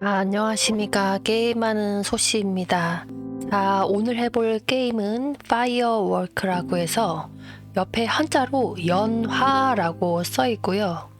안녕하십니까. 게임하는 소씨입니다. 자, 오늘 해볼 게임은 파이어워크라고 해서 옆에 한자로 연화라고 써 있고요.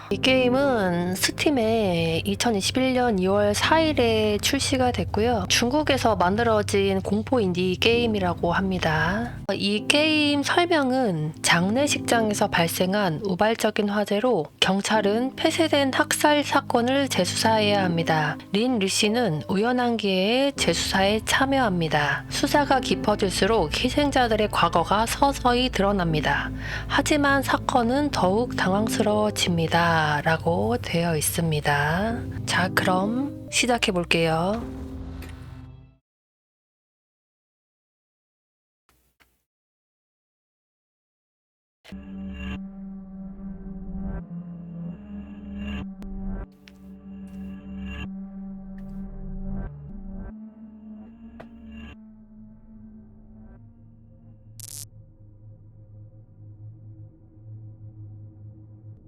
이 게임은 스팀에 2021년 2월 4일에 출시가 됐고요. 중국에서 만들어진 공포 인디 게임이라고 합니다. 이 게임 설명은 장례식장에서 발생한 우발적인 화재로 경찰은 폐쇄된 학살 사건을 재수사해야 합니다. 린 리씨는 우연한 기회에 재수사에 참여합니다. 수사가 깊어질수록 희생자들의 과거가 서서히 드러납니다. 하지만 사건은 더욱 당황스러워집니다. 라고 되어 있습니다. 자, 그럼 시작해 볼게요.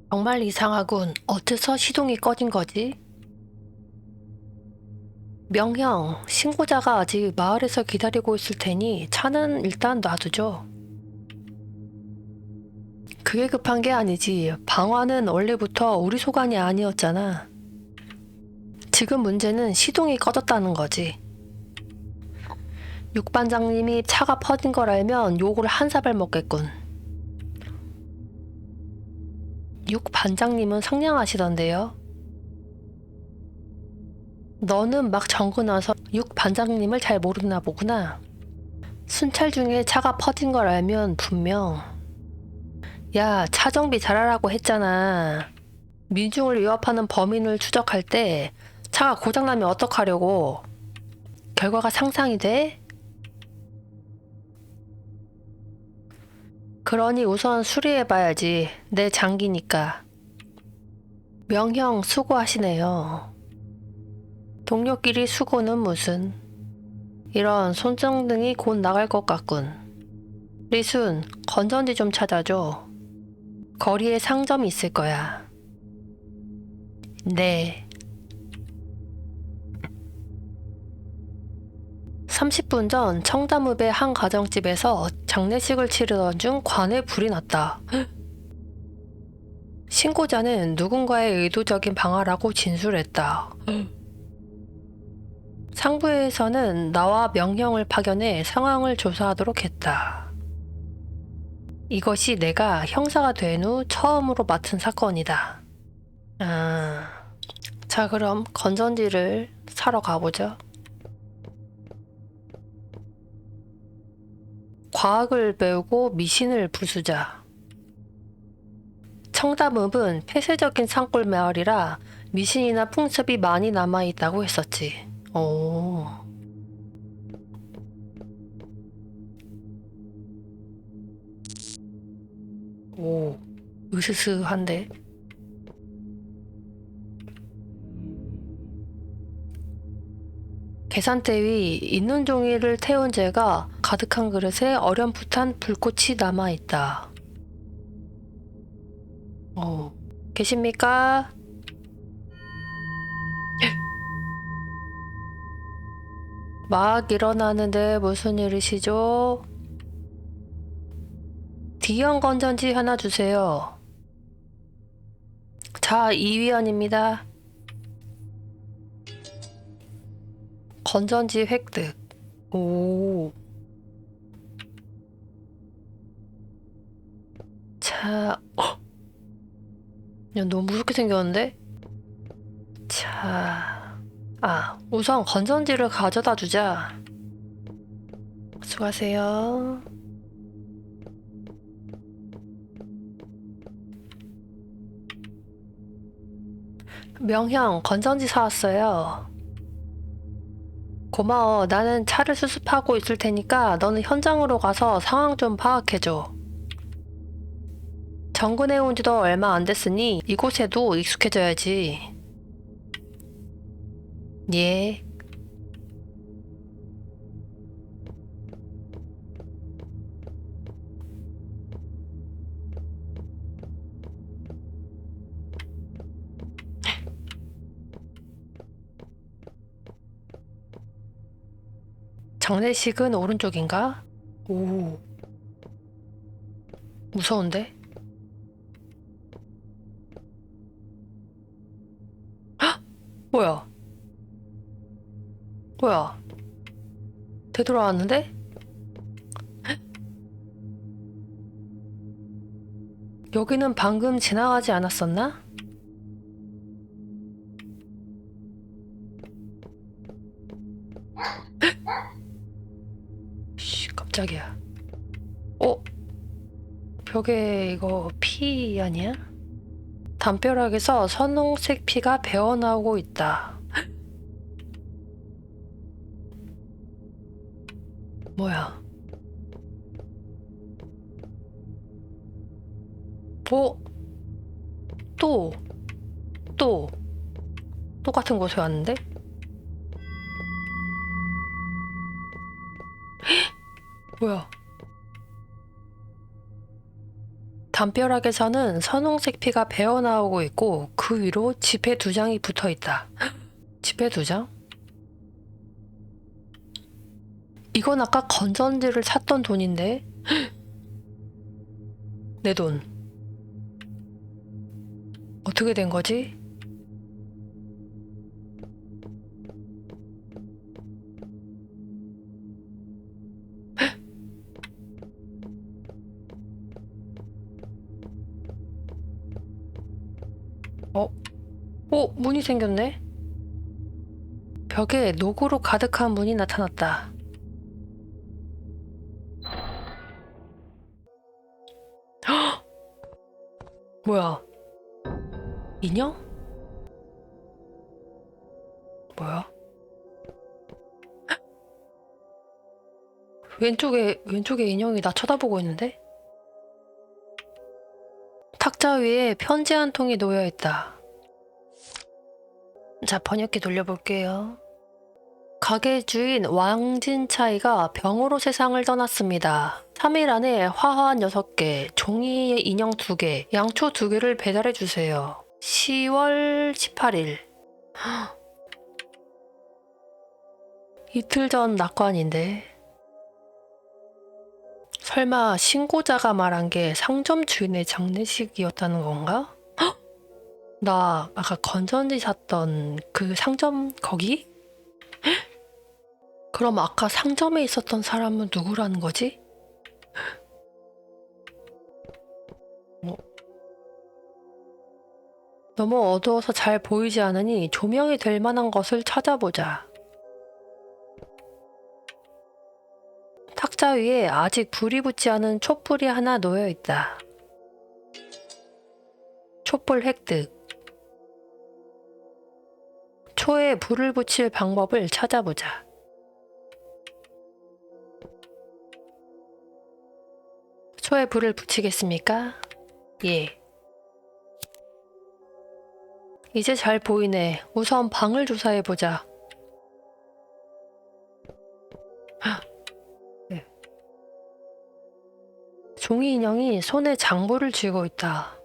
정말 이상하군. 어째서 시동이 꺼진 거지? 명형, 신고자가 아직 마을에서 기다리고 있을 테니 차는 일단 놔두죠. 그게 급한 게 아니지. 방화는 원래부터 우리 소관이 아니었잖아. 지금 문제는 시동이 꺼졌다는 거지. 육 반장님이 차가 퍼진 걸 알면 욕을 한 사발 먹겠군. 육 반장님은 상냥하시던데요. 너는 막 정고 나서 육 반장님을 잘 모르나 보구나. 순찰 중에 차가 퍼진 걸 알면 분명 야, 차 정비 잘하라고 했잖아. 민중을 위협하는 범인을 추적할 때 차가 고장나면 어떡하려고. 결과가 상상이 돼? 그러니 우선 수리해봐야지. 내 장기니까. 명형 수고하시네요. 동료끼리 수고는 무슨. 이런 손전등이 곧 나갈 것 같군. 리순, 건전지 좀 찾아줘. 거리에 상점이 있을 거야. 네. 30분 전 청담읍의 한 가정집에서 장례식을 치르던 중 관에 불이 났다. 신고자는 누군가의 의도적인 방화라고 진술했다. 상부에서는 나와 명형을 파견해 상황을 조사하도록 했다. 이것이 내가 형사가 된 후 처음으로 맡은 사건이다. 자, 그럼 건전지를 사러 가보죠. 과학을 배우고 미신을 부수자. 청담읍은 폐쇄적인 산골 마을이라 미신이나 풍습이 많이 남아있다고 했었지. 오. 오, 으스스한데. 계산대 위 있는 종이를 태운 재가 가득한 그릇에 어렴풋한 불꽃이 남아있다. 계십니까? 막 일어나는데 무슨 일이시죠? D형 건전지 하나 주세요. 자, 2위원입니다. 건전지 획득. 오. 자, 야, 너무 무섭게 생겼는데? 자, 우선 건전지를 가져다 주자. 수고하세요. 명형, 건전지 사왔어요. 고마워. 나는 차를 수습하고 있을 테니까 너는 현장으로 가서 상황 좀 파악해줘. 정근해 온 지도 얼마 안 됐으니 이곳에도 익숙해져야지. 예. 장례식은 오른쪽인가? 오, 무서운데? 뭐야? 뭐야? 되돌아왔는데? 여기는 방금 지나가지 않았었나? 씨, 깜짝이야. 어? 벽에 이거 피 아니야? 담벼락에서 선홍색 피가 배어나오고 있다. 뭐야? 어? 또, 또, 똑같은 곳에 왔는데? 뭐야? 담벼락에서는 선홍색 피가 배어나오고 있고 그 위로 지폐 2장이 붙어 있다. 지폐 2장? 이건 아까 건전지를 샀던 돈인데? 내 돈. 어떻게 된 거지? 어? 문이 생겼네? 벽에 녹으로 가득한 문이 나타났다. 헉! 뭐야? 인형? 뭐야? 왼쪽에 인형이 나 쳐다보고 있는데? 탁자 위에 편지 한 통이 놓여 있다. 자, 번역기 돌려볼게요. 가게 주인 왕진차이가 병으로 세상을 떠났습니다. 3일 안에 화환 6개, 종이 인형 2개, 양초 2개를 배달해 주세요. 10월 18일. 이틀 전 낙관인데. 설마 신고자가 말한 게 상점 주인의 장례식이었다는 건가? 헉! 나 아까 건전지 샀던 그 상점 거기? 그럼 아까 상점에 있었던 사람은 누구라는 거지? 너무 어두워서 잘 보이지 않으니 조명이 될 만한 것을 찾아보자. 탁자 위에 아직 불이 붙지 않은 촛불이 하나 놓여 있다. 촛불 획득. 초에 불을 붙일 방법을 찾아보자. 초에 불을 붙이겠습니까? 예. 이제 잘 보이네. 우선 방을 조사해보자. 네. 종이 인형이 손에 장부를 쥐고 있다.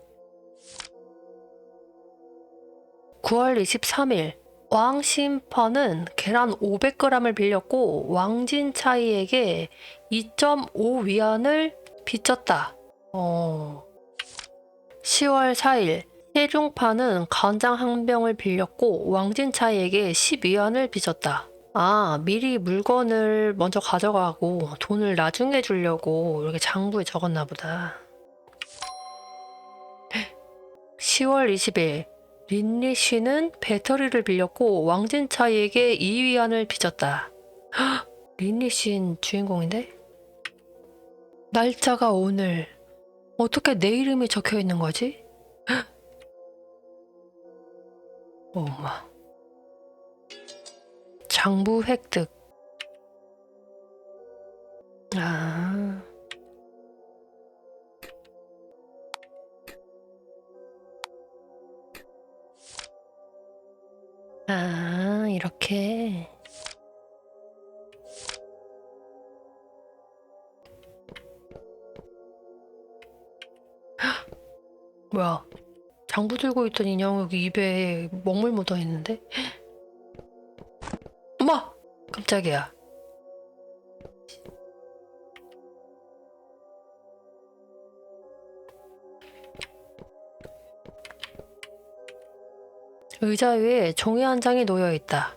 9월 23일 왕 심퍼는 계란 500g을 빌렸고 왕진차이에게 2.5 위안을 빚졌다. 10월 4일 세중파는 간장 한 병을 빌렸고 왕진차이에게 10위안을 빚졌다. 아, 미리 물건을 먼저 가져가고 돈을 나중에 주려고 이렇게 장부에 적었나 보다. 10월 20일 린리 씨는 배터리를 빌렸고 왕진차이에게 2위안을 빚졌다. 헉, 린리 씨는 주인공인데? 날짜가 오늘. 어떻게 내 이름이 적혀 있는 거지? 엄마. 장부 획득. 아. 아, 이렇게. 뭐야? 장부 들고 있던 인형 여기 입에 먹물 묻어 있는데? 엄마! 깜짝이야. 의자 위에 종이 한 장이 놓여 있다.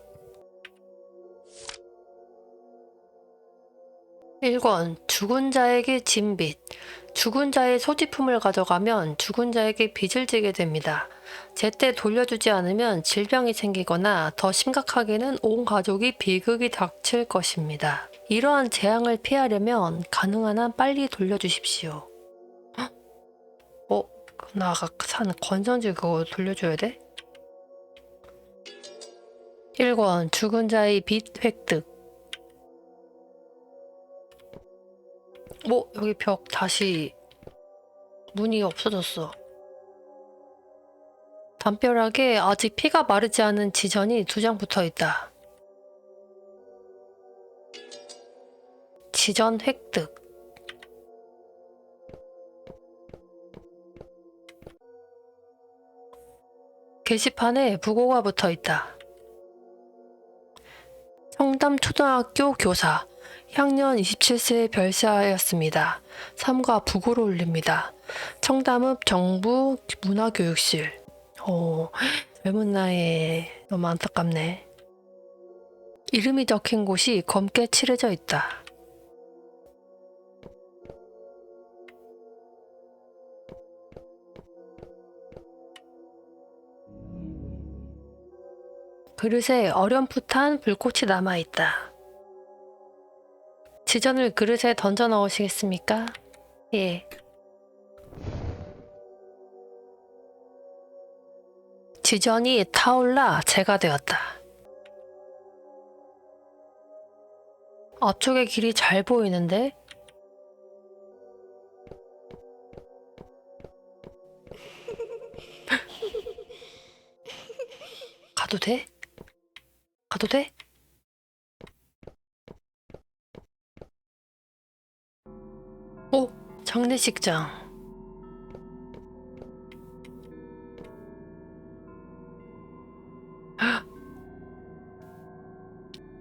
1권 죽은 자에게 진 빚. 죽은 자의 소지품을 가져가면 죽은 자에게 빚을 지게 됩니다. 제때 돌려주지 않으면 질병이 생기거나 더 심각하게는 온 가족이 비극이 닥칠 것입니다. 이러한 재앙을 피하려면 가능한 한 빨리 돌려주십시오. 나 아까 산 건전지 그거 돌려줘야 돼? 1권 죽은 자의 빚 획득. 여기 벽 다시 문이 없어졌어. 담벼락에 아직 피가 마르지 않은 지전이 2장 붙어 있다. 지전 획득. 게시판에 부고가 붙어 있다. 청담초등학교 교사. 향년 27세에 별세하였습니다. 삼가 부고를 올립니다. 청담읍 정부 문화교육실. 젊은 나이에 너무 안타깝네. 이름이 적힌 곳이 검게 칠해져 있다. 그릇에 어렴풋한 불꽃이 남아있다. 지전을 그릇에 던져 넣으시겠습니까? 예. 지전이 타올라 재가 되었다. 앞쪽의 길이 잘 보이는데? 가도 돼? 가도 돼? 장례식장.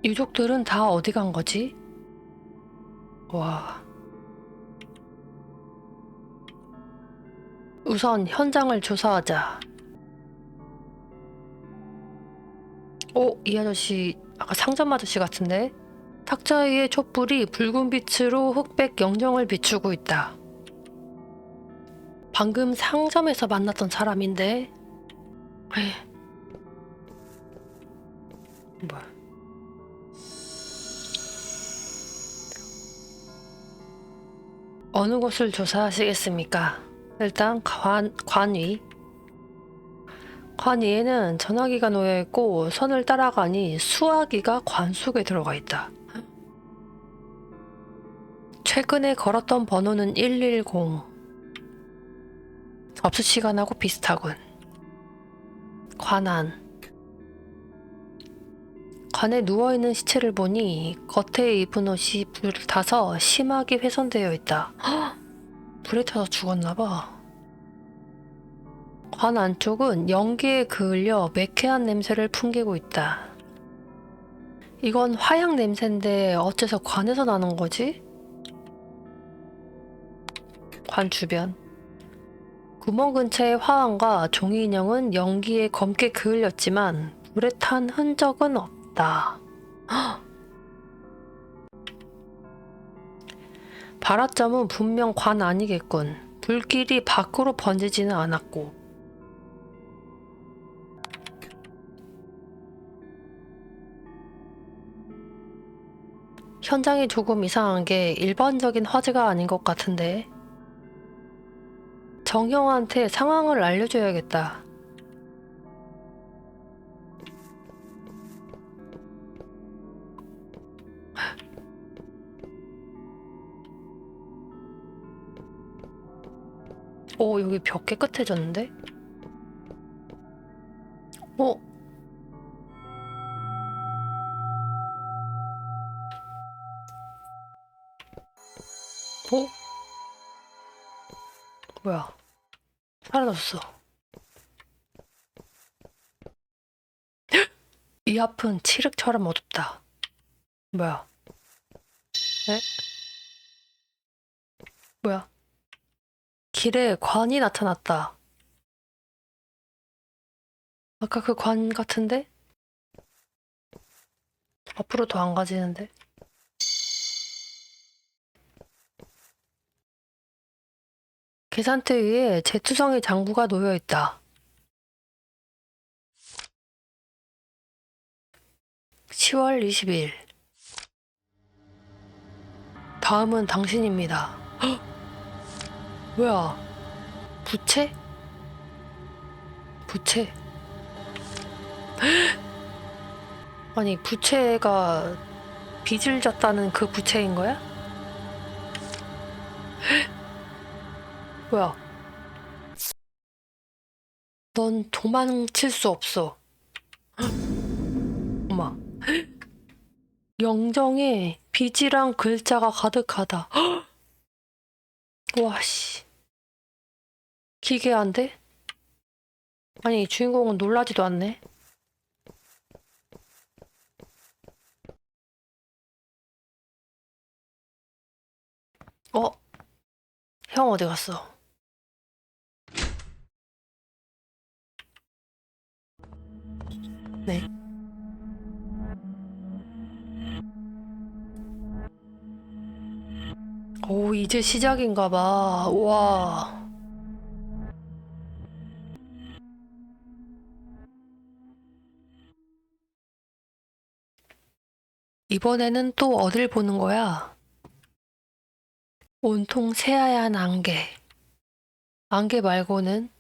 유족들은 다 어디 간 거지? 와. 우선 현장을 조사하자. 이 아저씨 아까 상점 아저씨 같은데? 탁자 위의 촛불이 붉은 빛으로 흑백 영정을 비추고 있다. 방금 상점에서 만났던 사람인데? 뭐야? 어느 곳을 조사하시겠습니까? 일단 관위. 관위에는 전화기가 놓여있고 선을 따라가니 수화기가 관 속에 들어가 있다. 최근에 걸었던 번호는 110. 접수 시간하고 비슷하군. 관안. 관에 누워있는 시체를 보니 겉에 입은 옷이 불을 타서 심하게 훼손되어 있다. 불에 타서 죽었나봐. 관 안쪽은 연기에 그을려 매캐한 냄새를 풍기고 있다. 이건 화약 냄새인데 어째서 관에서 나는 거지? 관 주변. 구멍 근처의 화환과 종이 인형은 연기에 검게 그을렸지만 불에 탄 흔적은 없다. 발화점은 분명 관 아니겠군. 불길이 밖으로 번지지는 않았고. 현장이 조금 이상한 게 일반적인 화재가 아닌 것 같은데. 정형한테 상황을 알려줘야겠다. 여기 벽 깨끗해졌는데? 어? 뭐야? 사라졌어. 이 앞은 칠흑처럼 어둡다. 뭐야? 에? 뭐야? 길에 관이 나타났다. 아까 그 관 같은데? 앞으로 더 안 가지는데? 계산대 위에 재투성이 장부가 놓여 있다. 10월 20일. 다음은 당신입니다. 헉! 뭐야? 부채? 부채. 아니, 부채가 빚을 졌다는 그 부채인 거야? 뭐야? 넌 도망칠 수 없어. 엄마. 영정에 빚이랑 글자가 가득하다. 와, 씨. 기괴한데? 아니, 주인공은 놀라지도 않네. 어? 형 어디 갔어? 네. 오, 이제 시작인가 봐. 와. 이번에는 또 어딜 보는 거야? 온통 새하얀 안개. 안개 말고는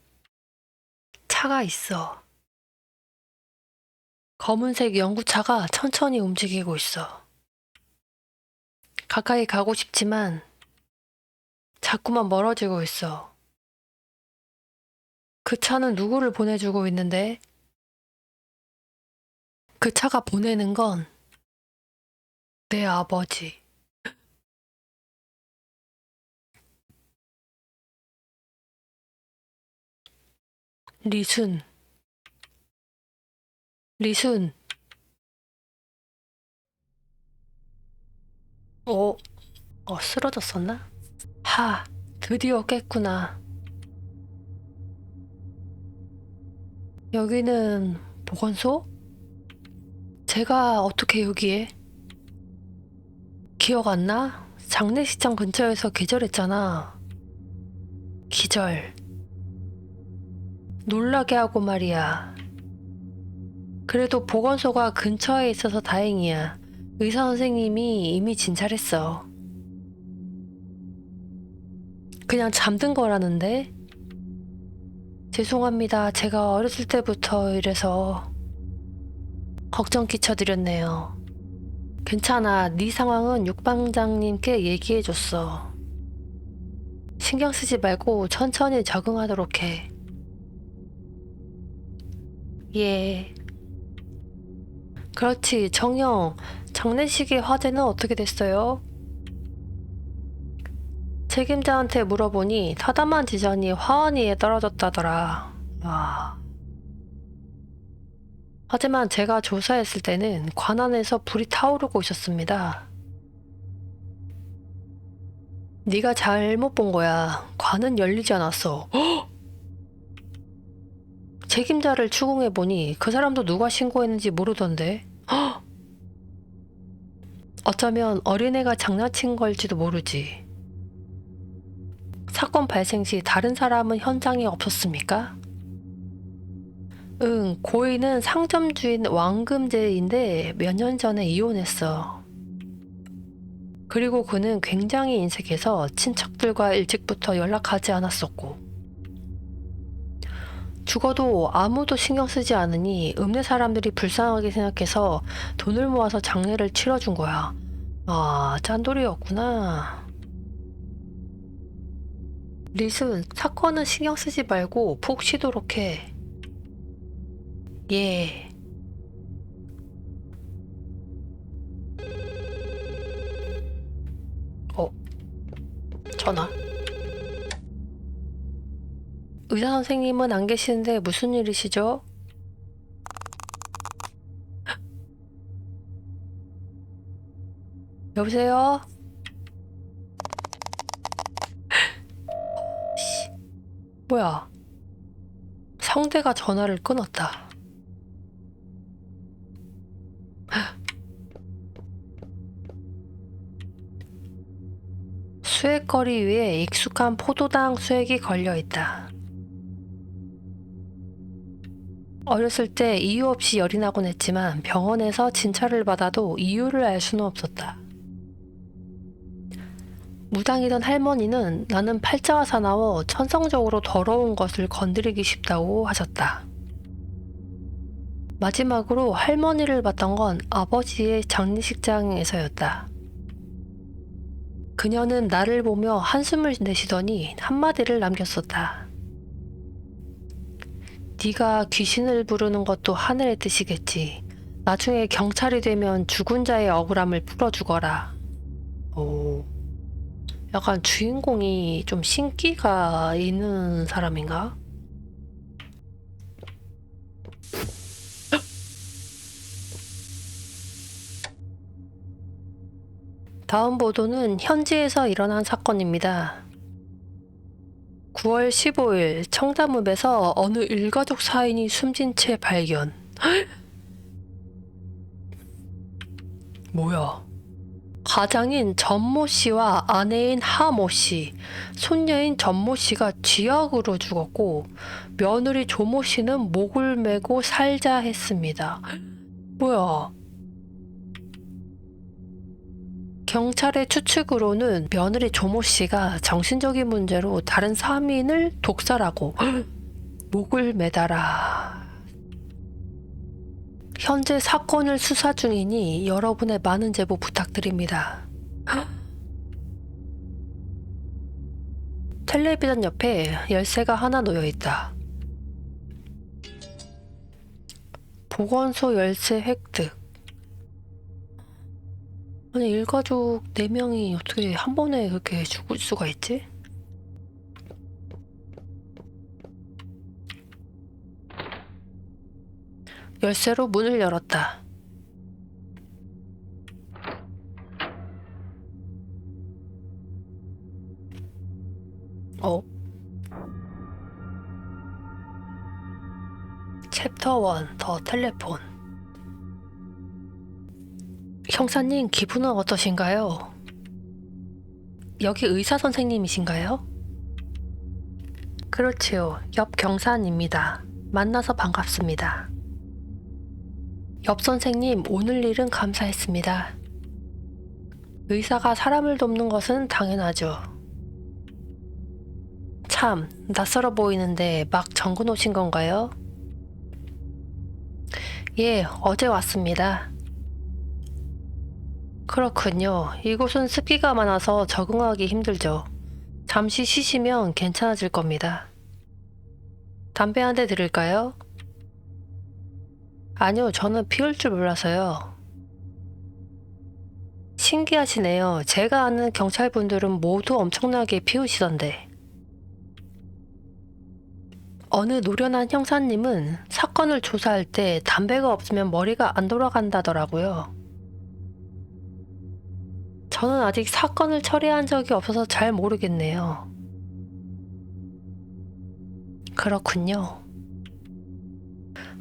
차가 있어. 검은색 연구차가 천천히 움직이고 있어. 가까이 가고 싶지만 자꾸만 멀어지고 있어. 그 차는 누구를 보내주고 있는데 그 차가 보내는 건 내 아버지. 리순. 리순. 어, 쓰러졌었나? 하, 드디어 깼구나. 여기는 보건소? 제가 어떻게 여기에? 기억 안 나? 장례식장 근처에서 기절했잖아. 기절. 놀라게 하고 말이야. 그래도 보건소가 근처에 있어서 다행이야. 의사 선생님이 이미 진찰했어. 그냥 잠든 거라는데? 죄송합니다. 제가 어렸을 때부터 이래서 걱정 끼쳐드렸네요. 괜찮아. 네 상황은 육방장님께 얘기해줬어. 신경 쓰지 말고 천천히 적응하도록 해. 예. 그렇지. 정영, 장례식의 화제는 어떻게 됐어요? 책임자한테 물어보니 타다만 지전이 화원이에 떨어졌다더라. 와. 하지만 제가 조사했을 때는 관 안에서 불이 타오르고 있었습니다. 네가 잘못 본 거야. 관은 열리지 않았어. 헉! 책임자를 추궁해보니 그 사람도 누가 신고했는지 모르던데. 헉! 어쩌면 어린애가 장난친 걸지도 모르지. 사건 발생 시 다른 사람은 현장에 없었습니까? 응, 고인은 상점 주인 왕금제인데 몇 년 전에 이혼했어. 그리고 그는 굉장히 인색해서 친척들과 일찍부터 연락하지 않았었고. 죽어도 아무도 신경 쓰지 않으니 읍내 사람들이 불쌍하게 생각해서 돈을 모아서 장례를 치러준 거야. 아, 짠돌이였구나. 리순, 사건은 신경 쓰지 말고 푹 쉬도록 해. 예. 어, 전화. 의사 선생님은 안 계시는데 무슨 일이시죠? 여보세요? 씨, 뭐야? 상대가 전화를 끊었다. 수액거리 위에 익숙한 포도당 수액이 걸려있다. 어렸을 때 이유 없이 열이 나곤 했지만 병원에서 진찰을 받아도 이유를 알 수는 없었다. 무당이던 할머니는 나는 팔자가 사나워 천성적으로 더러운 것을 건드리기 쉽다고 하셨다. 마지막으로 할머니를 봤던 건 아버지의 장례식장에서였다. 그녀는 나를 보며 한숨을 내쉬더니 한마디를 남겼었다. 네가 귀신을 부르는 것도 하늘의 뜻이겠지. 나중에 경찰이 되면 죽은 자의 억울함을 풀어주거라. 오, 약간 주인공이 좀 신기가 있는 사람인가? 다음 보도는 현지에서 일어난 사건입니다. 9월 15일 청담읍에서 어느 일가족 사인이 숨진 채 발견. 뭐야? 가장인 전모 씨와 아내인 하모 씨, 손녀인 전모 씨가 쥐약으로 죽었고 며느리 조모 씨는 목을 메고 살자 했습니다. 뭐야? 경찰의 추측으로는 며느리 조모 씨가 정신적인 문제로 다른 3인을 독살하고 목을 매달아. 현재 사건을 수사 중이니 여러분의 많은 제보 부탁드립니다. 텔레비전 옆에 열쇠가 하나 놓여 있다. 보건소 열쇠 획득. 아니 일가족 4명이 어떻게 한 번에 그렇게 죽을 수가 있지? 열쇠로 문을 열었다. 챕터 1 더 텔레폰. 형사님, 기분은 어떠신가요? 여기 의사 선생님이신가요? 그렇지요. 옆 경사입니다. 만나서 반갑습니다. 옆 선생님, 오늘 일은 감사했습니다. 의사가 사람을 돕는 것은 당연하죠. 참, 낯설어 보이는데 막 정근 오신 건가요? 예, 어제 왔습니다. 그렇군요. 이곳은 습기가 많아서 적응하기 힘들죠. 잠시 쉬시면 괜찮아질 겁니다. 담배 한 대 드릴까요? 아니요, 저는 피울 줄 몰라서요. 신기하시네요. 제가 아는 경찰분들은 모두 엄청나게 피우시던데. 어느 노련한 형사님은 사건을 조사할 때 담배가 없으면 머리가 안 돌아간다더라고요. 저는 아직 사건을 처리한 적이 없어서 잘 모르겠네요. 그렇군요.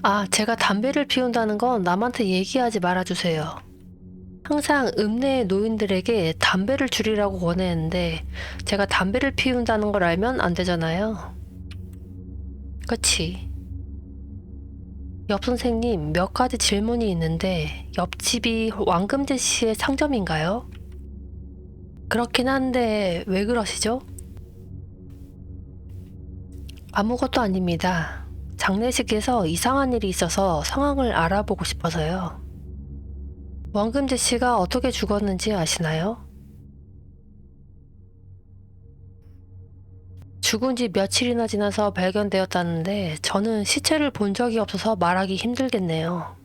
아, 제가 담배를 피운다는 건 남한테 얘기하지 말아주세요. 항상 읍내의 노인들에게 담배를 줄이라고 권했는데 제가 담배를 피운다는 걸 알면 안 되잖아요. 그치. 옆 선생님, 몇 가지 질문이 있는데 옆집이 왕금제 씨의 상점인가요? 그렇긴 한데 왜 그러시죠? 아무것도 아닙니다. 장례식에서 이상한 일이 있어서 상황을 알아보고 싶어서요. 왕금제 씨가 어떻게 죽었는지 아시나요? 죽은 지 며칠이나 지나서 발견되었다는데 저는 시체를 본 적이 없어서 말하기 힘들겠네요.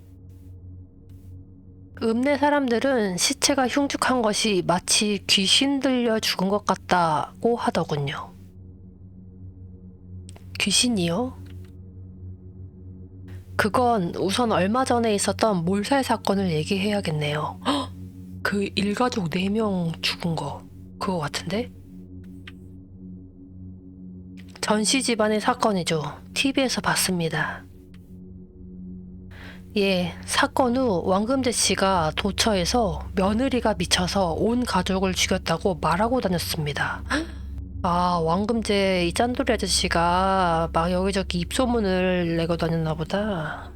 읍내 사람들은 시체가 흉측한 것이 마치 귀신 들려 죽은 것 같다고 하더군요. 귀신이요? 그건 우선 얼마 전에 있었던 몰살 사건을 얘기해야겠네요. 헉! 그 일가족 4명 죽은 거, 그거 같은데? 전시 집안의 사건이죠. TV에서 봤습니다. 예, 사건 후 왕금재 씨가 도처에서 며느리가 미쳐서 온 가족을 죽였다고 말하고 다녔습니다. 아, 왕금재 이 짠돌이 아저씨가 막 여기저기 입소문을 내고 다녔나 보다.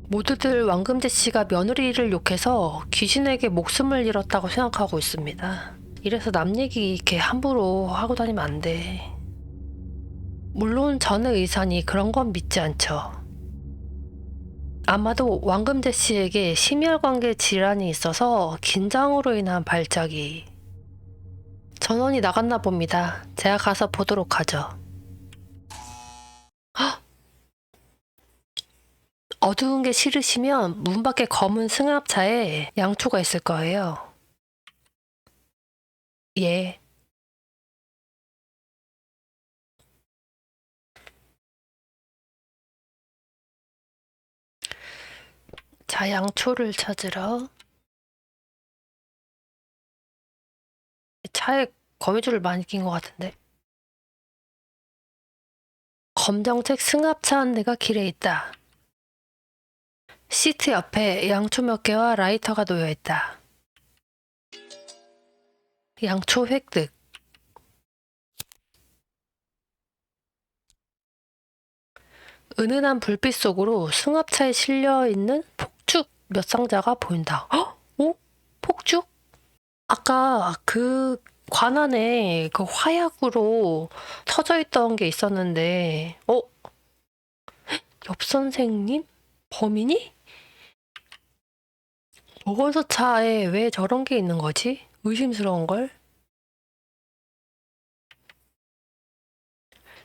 모두들 왕금재 씨가 며느리를 욕해서 귀신에게 목숨을 잃었다고 생각하고 있습니다. 이래서 남 얘기 이렇게 함부로 하고 다니면 안 돼. 물론 저는 의사니 그런 건 믿지 않죠. 아마도 왕금재 씨에게 심혈관계 질환이 있어서 긴장으로 인한 발작이. 전원이 나갔나 봅니다. 제가 가서 보도록 하죠. 헉! 어두운 게 싫으시면 문 밖에 검은 승합차에 양초가 있을 거예요. 예. 자, 양초를 찾으러. 차에 거미줄을 많이 낀 것 같은데. 검정색 승합차 한 대가 길에 있다. 시트 옆에 양초 몇 개와 라이터가 놓여 있다. 양초 획득. 은은한 불빛 속으로 승합차에 실려 있는 폭죽 몇 상자가 보인다. 헉? 오? 폭죽? 아까 그 관안에 그 화약으로 터져 있던 게 있었는데, 옆 선생님? 범인이? 보건소 차에 왜 저런 게 있는 거지? 의심스러운 걸?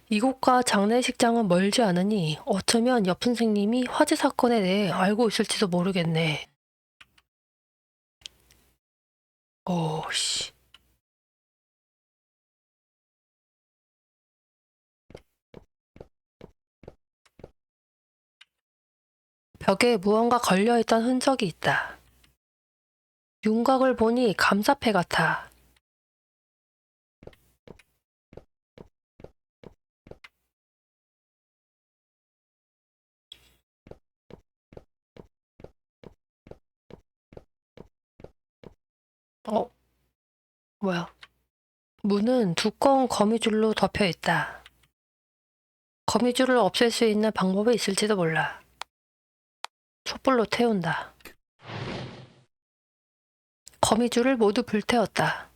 이곳과 장례식장은 멀지 않으니 어쩌면 옆 선생님이 화재 사건에 대해 알고 있을지도 모르겠네. 씨. 벽에 무언가 걸려있던 흔적이 있다. 윤곽을 보니 감사패 같아. 뭐야? 문은 두꺼운 거미줄로 덮여 있다. 거미줄을 없앨 수 있는 방법이 있을지도 몰라. 촛불로 태운다. 거미줄을 모두 불태웠다.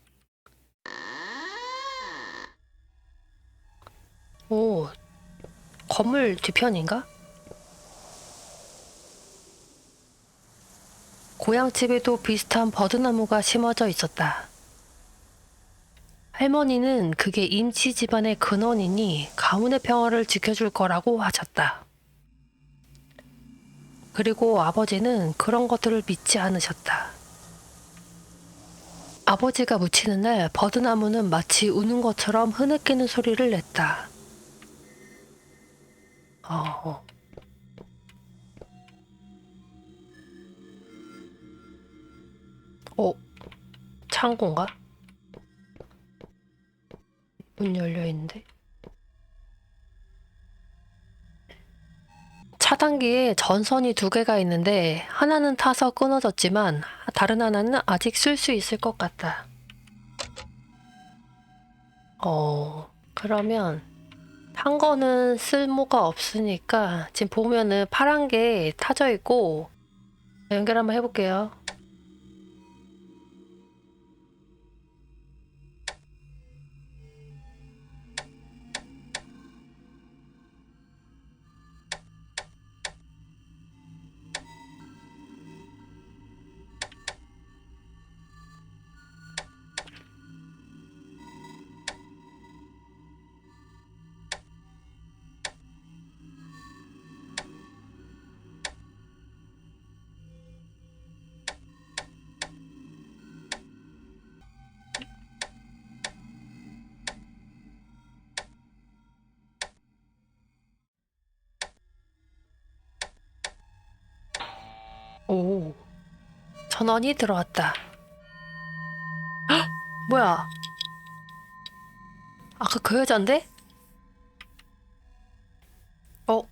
오, 건물 뒤편인가? 고향집에도 비슷한 버드나무가 심어져 있었다. 할머니는 그게 임치 집안의 근원이니 가문의 평화를 지켜줄 거라고 하셨다. 그리고 아버지는 그런 것들을 믿지 않으셨다. 아버지가 묻히는 날 버드나무는 마치 우는 것처럼 흐느끼는 소리를 냈다. 어, 창고인가? 문 열려 있는데? 차단기에 전선이 두 개가 있는데 하나는 타서 끊어졌지만 다른 하나는 아직 쓸 수 있을 것 같다. 그러면 한 거는 쓸모가 없으니까 지금 보면은 파란 게 타져 있고 연결 한번 해볼게요. 오, 전원이 들어왔다. 뭐야? 아까 그 여잔데? 어,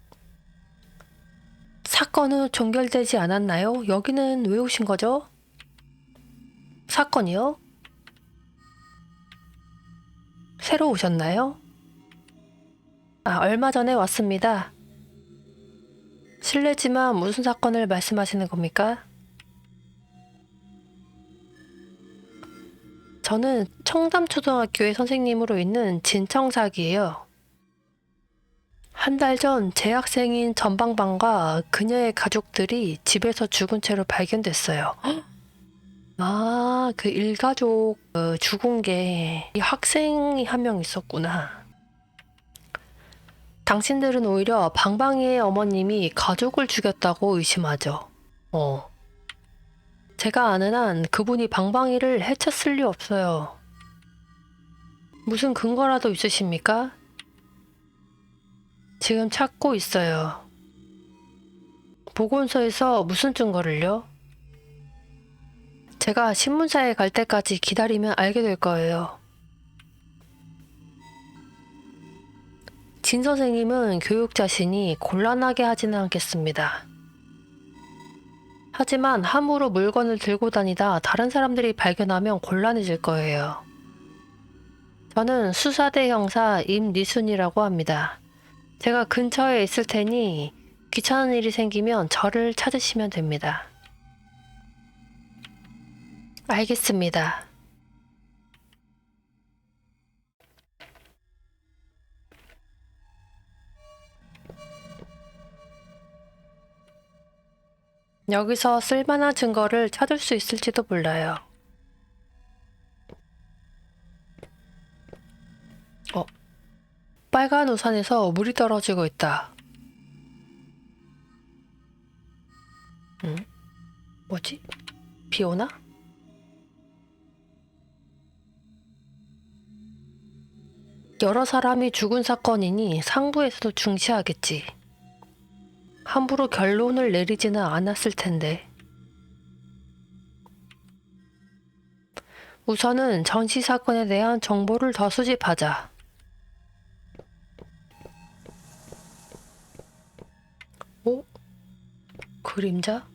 사건은 종결되지 않았나요? 여기는 왜 오신 거죠? 사건이요? 새로 오셨나요? 얼마 전에 왔습니다. 실례지만 무슨 사건을 말씀하시는 겁니까? 저는 청담초등학교의 선생님으로 있는 진청삭이에요. 한 달 전 재학생인 전방방과 그녀의 가족들이 집에서 죽은 채로 발견됐어요. 그 일가족 죽은 게 이 학생이 한 명 있었구나. 당신들은 오히려 방방이의 어머님이 가족을 죽였다고 의심하죠. 제가 아는 한 그분이 방방이를 해쳤을 리 없어요. 무슨 근거라도 있으십니까? 지금 찾고 있어요. 보건소에서 무슨 증거를요? 제가 신문사에 갈 때까지 기다리면 알게 될 거예요. 진 선생님은 교육 자신이 곤란하게 하지는 않겠습니다. 하지만 함부로 물건을 들고 다니다 다른 사람들이 발견하면 곤란해질 거예요. 저는 수사대 형사 임리순이라고 합니다. 제가 근처에 있을 테니 귀찮은 일이 생기면 저를 찾으시면 됩니다. 알겠습니다. 여기서 쓸만한 증거를 찾을 수 있을지도 몰라요. 빨간 우산에서 물이 떨어지고 있다. 뭐지? 비 오나? 여러 사람이 죽은 사건이니 상부에서도 중시하겠지. 함부로 결론을 내리지는 않았을 텐데. 우선은 전시 사건에 대한 정보를 더 수집하자. 그림자?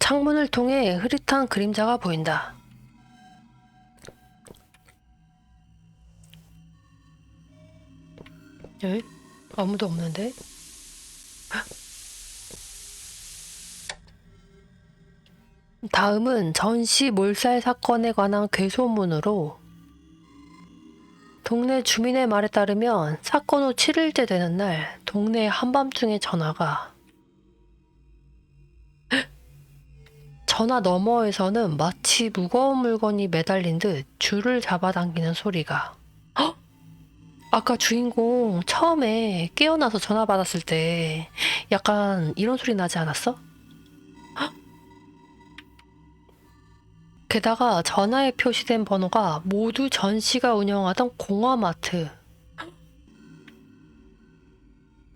창문을 통해 흐릿한 그림자가 보인다. 아무도 없는데? 다음은 전시 몰살 사건에 관한 괴소문으로 동네 주민의 말에 따르면 사건 후 7일째 되는 날 동네 한밤중에 전화가 전화 너머에서는 마치 무거운 물건이 매달린 듯 줄을 잡아당기는 소리가 아까 주인공 처음에 깨어나서 전화 받았을 때 약간 이런 소리 나지 않았어? 게다가 전화에 표시된 번호가 모두 전시가 운영하던 공화마트.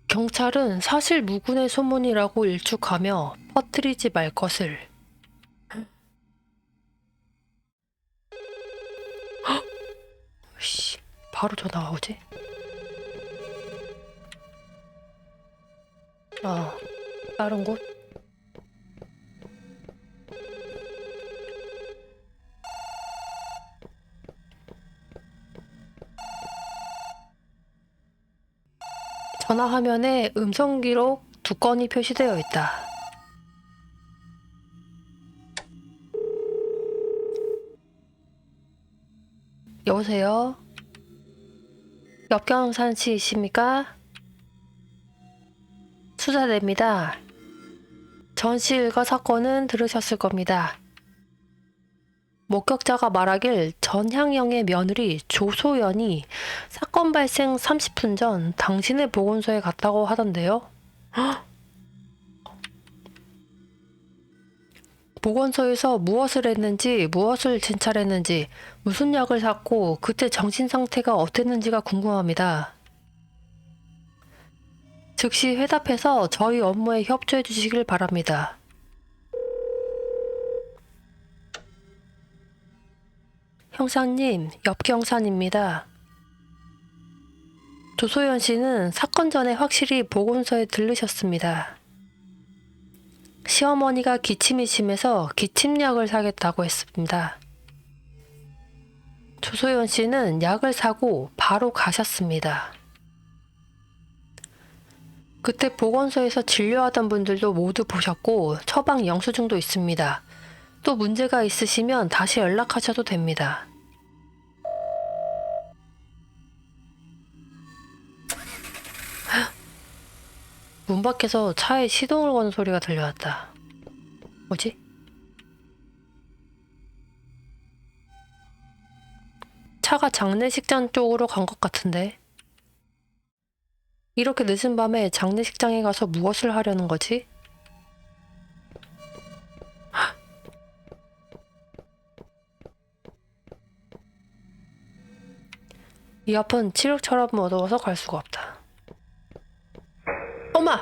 경찰은 사실 무근의 소문이라고 일축하며 퍼뜨리지 말 것을. 씨, 바로 전화가 오지? 다른 곳? 전화 화면에 음성 기록 2건이 표시되어 있다. 여보세요? 역경산씨이십니까? 수사대입니다. 전시 일가 사건은 들으셨을 겁니다. 목격자가 말하길 전향영의 며느리 조소연이 사건 발생 30분 전 당신의 보건소에 갔다고 하던데요. 보건소에서 무엇을 했는지, 무엇을 진찰했는지, 무슨 약을 샀고 그때 정신 상태가 어땠는지가 궁금합니다. 즉시 회답해서 저희 업무에 협조해 주시길 바랍니다. 형사님, 엽경산입니다. 조소연 씨는 사건 전에 확실히 보건소에 들르셨습니다. 시어머니가 기침이 심해서 기침약을 사겠다고 했습니다. 조소연 씨는 약을 사고 바로 가셨습니다. 그때 보건소에서 진료하던 분들도 모두 보셨고 처방 영수증도 있습니다. 또 문제가 있으시면 다시 연락하셔도 됩니다. 문 밖에서 차에 시동을 거는 소리가 들려왔다. 뭐지? 차가 장례식장 쪽으로 간 것 같은데. 이렇게 늦은 밤에 장례식장에 가서 무엇을 하려는 거지? 이 앞은 칠흑처럼 어두워서 갈 수가 없다. 엄마!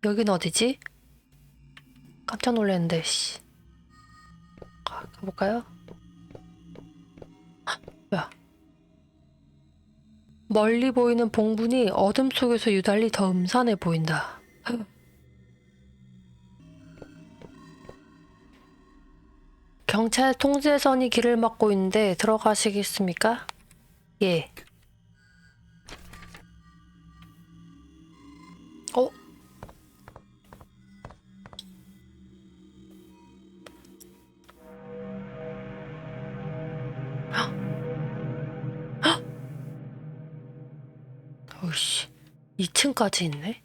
여긴 어디지? 깜짝 놀랐는데, 씨. 가볼까요? 뭐야? 멀리 보이는 봉분이 어둠 속에서 유달리 더 음산해 보인다. 경찰 통제선이 길을 막고 있는데 들어가시겠습니까? 예. 어? 어이씨, 2층까지 있네?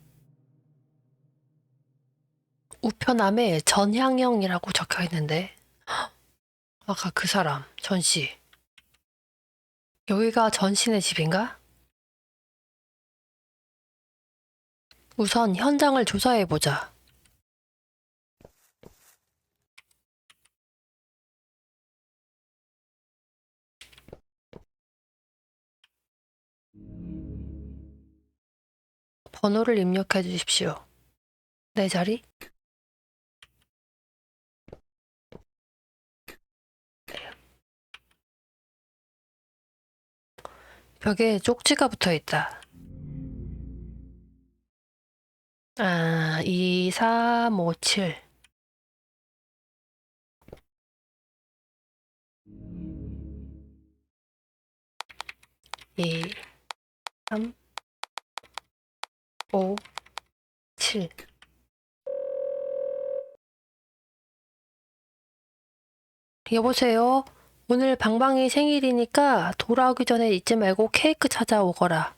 우편함에 전향영이라고 적혀 있는데 아까 그 사람, 전씨. 여기가 전씨네 집인가? 우선 현장을 조사해보자. 번호를 입력해 주십시오. 내 자리? 벽에 쪽지가 붙어 있다. 2357. 2, 3, 5, 7. 여보세요? 오늘 방방이 생일이니까 돌아오기 전에 잊지 말고 케이크 찾아오거라.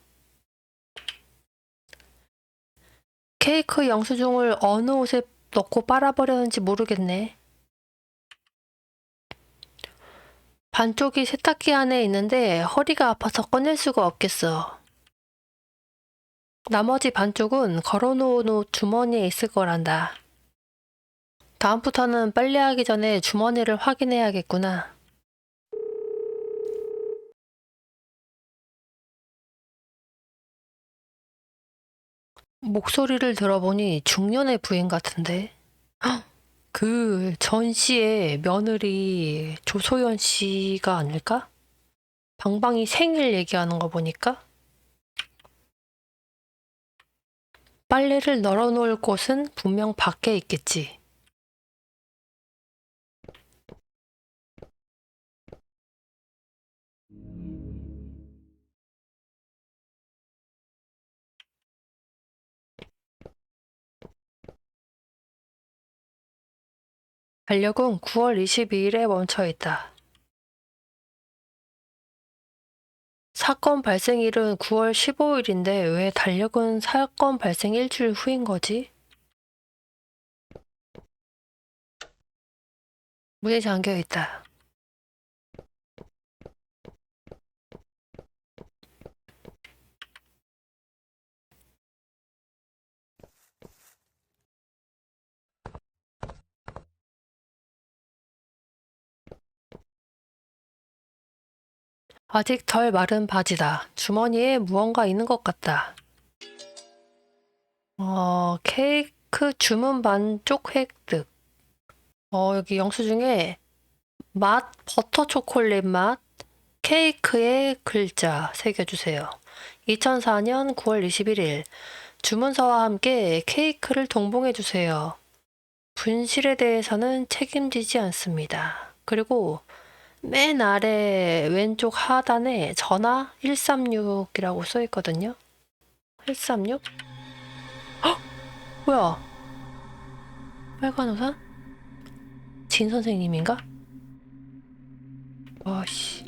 케이크 영수증을 어느 옷에 넣고 빨아버렸는지 모르겠네. 반쪽이 세탁기 안에 있는데 허리가 아파서 꺼낼 수가 없겠어. 나머지 반쪽은 걸어놓은 옷 주머니에 있을 거란다. 다음부터는 빨래하기 전에 주머니를 확인해야겠구나. 목소리를 들어보니 중년의 부인 같은데. 그 전 씨의 며느리 조소연 씨가 아닐까? 방방이 생일 얘기하는 거 보니까. 빨래를 널어놓을 곳은 분명 밖에 있겠지. 달력은 9월 22일에 멈춰 있다. 사건 발생일은 9월 15일인데 왜 달력은 사건 발생 일주일 후인 거지? 문이 잠겨 있다. 아직 덜 마른 바지다. 주머니에 무언가 있는 것 같다. 케이크 주문 반쪽 획득. 여기 영수증에 맛, 버터 초콜릿 맛, 케이크에 글자 새겨주세요. 2004년 9월 21일 주문서와 함께 케이크를 동봉해주세요. 분실에 대해서는 책임지지 않습니다. 그리고 맨 아래 왼쪽 하단에 전화 136이라고 써있거든요. 136? 헉! 뭐야? 빨간 우산? 진 선생님인가? 와씨.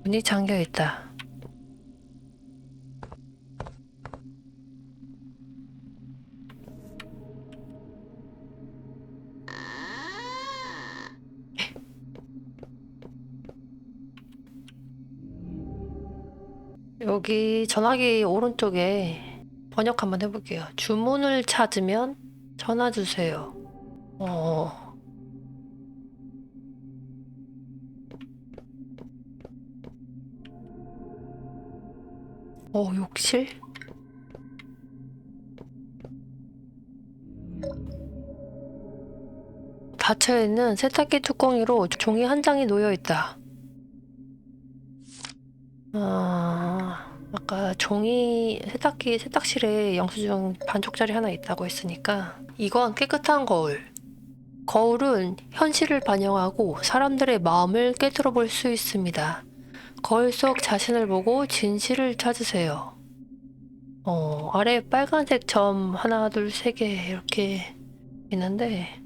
문이 잠겨있다. 여기 전화기 오른쪽에 번역 한번 해볼게요. 주문을 찾으면 전화 주세요. 욕실? 닫혀있는 세탁기 뚜껑이로 종이 한 장이 놓여있다. 아까 종이 세탁실에 영수증 반쪽짜리 하나 있다고 했으니까 이건 깨끗한 거울. 거울은 현실을 반영하고 사람들의 마음을 깨뜨려 볼 수 있습니다. 거울 속 자신을 보고 진실을 찾으세요. 아래 빨간색 점 하나, 둘, 세 개 이렇게 있는데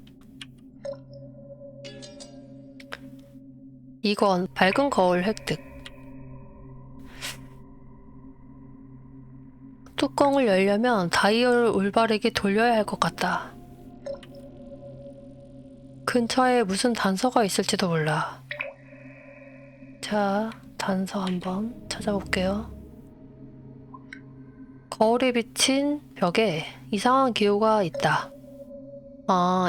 이건 밝은 거울 획득. 뚜껑을 열려면 다이얼을 올바르게 돌려야 할 것 같다. 근처에 무슨 단서가 있을지도 몰라. 자, 단서 한번 찾아볼게요. 거울에 비친 벽에 이상한 기호가 있다.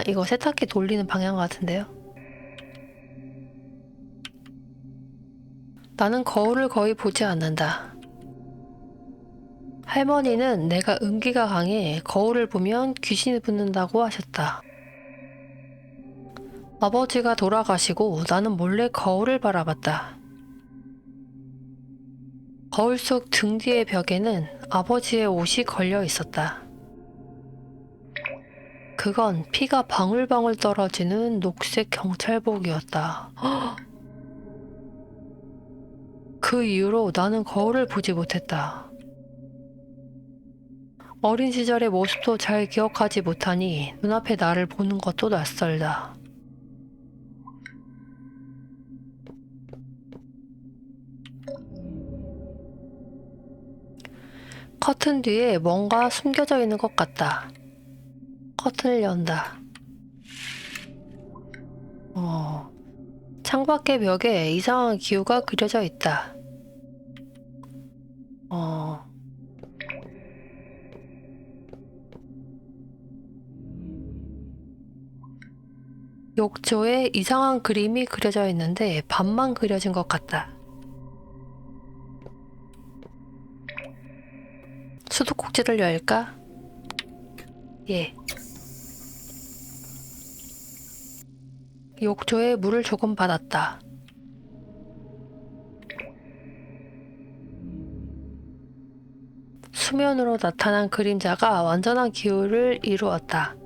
이거 세탁기 돌리는 방향 같은데요? 나는 거울을 거의 보지 않는다. 할머니는 내가 음기가 강해 거울을 보면 귀신이 붙는다고 하셨다. 아버지가 돌아가시고 나는 몰래 거울을 바라봤다. 거울 속 등 뒤의 벽에는 아버지의 옷이 걸려 있었다. 그건 피가 방울방울 떨어지는 녹색 경찰복이었다. 그 이후로 나는 거울을 보지 못했다. 어린 시절의 모습도 잘 기억하지 못하니 눈앞에 나를 보는 것도 낯설다. 커튼 뒤에 뭔가 숨겨져 있는 것 같다. 커튼을 연다. 창밖의 벽에 이상한 기호가 그려져 있다. 욕조에 이상한 그림이 그려져 있는데 반만 그려진 것 같다. 수도꼭지를 열까? 예. 욕조에 물을 조금 받았다. 수면으로 나타난 그림자가 완전한 기호를 이루었다.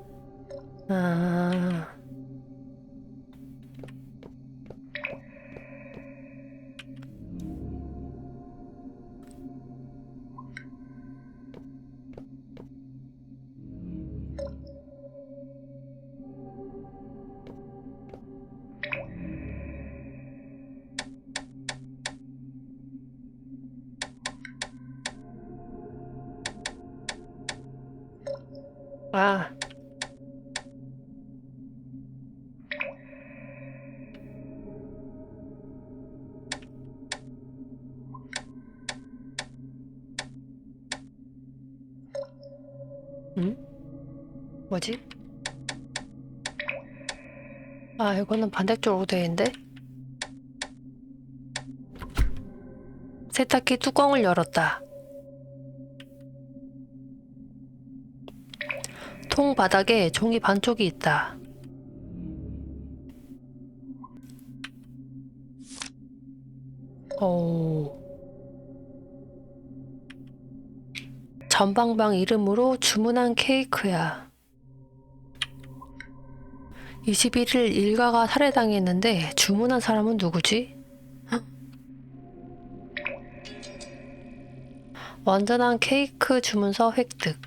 뭐지? 이거는 반대쪽으로 되어 있는데? 세탁기 뚜껑을 열었다. 통 바닥에 종이 반쪽이 있다. 오. 전방방 이름으로 주문한 케이크야. 21일 일가가 살해당했는데 주문한 사람은 누구지? 완전한 케이크 주문서 획득.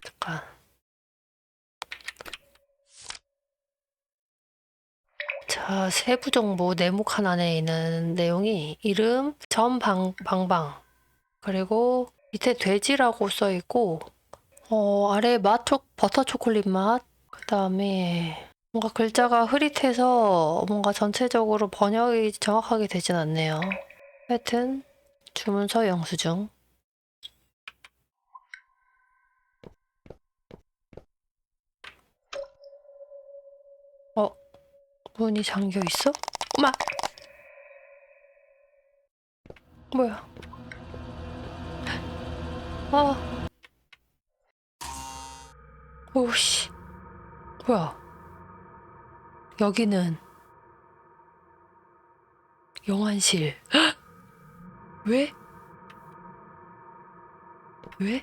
잠깐. 자, 세부 정보 네모칸 안에 있는 내용이 이름, 방방, 그리고 밑에 돼지라고 써 있고, 아래 버터 초콜릿 맛, 그 다음에 뭔가 글자가 흐릿해서 뭔가 전체적으로 번역이 정확하게 되진 않네요. 하여튼 주문서 영수증. 문이 잠겨 있어? 엄마! 뭐야? 아, 오씨. 뭐야? 여기는 영안실. 왜? 왜?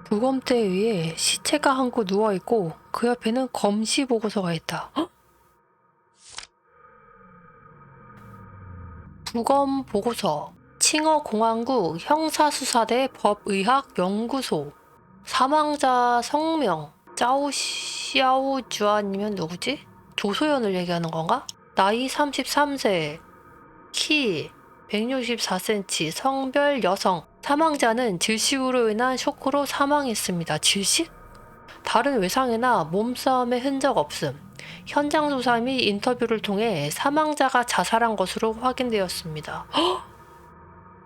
부검대 위에 시체가 한 곳 누워있고 그 옆에는 검시 보고서가 있다. 헉? 부검 보고서. 칭어공항구 형사수사대 법의학연구소. 사망자 성명. 짜오시아오주아니면 누구지? 조소연을 얘기하는 건가? 나이 33세. 키 164cm, 성별 여성. 사망자는 질식으로 인한 쇼크로 사망했습니다. 질식? 다른 외상이나 몸싸움의 흔적 없음. 현장 조사 및 인터뷰를 통해 사망자가 자살한 것으로 확인되었습니다.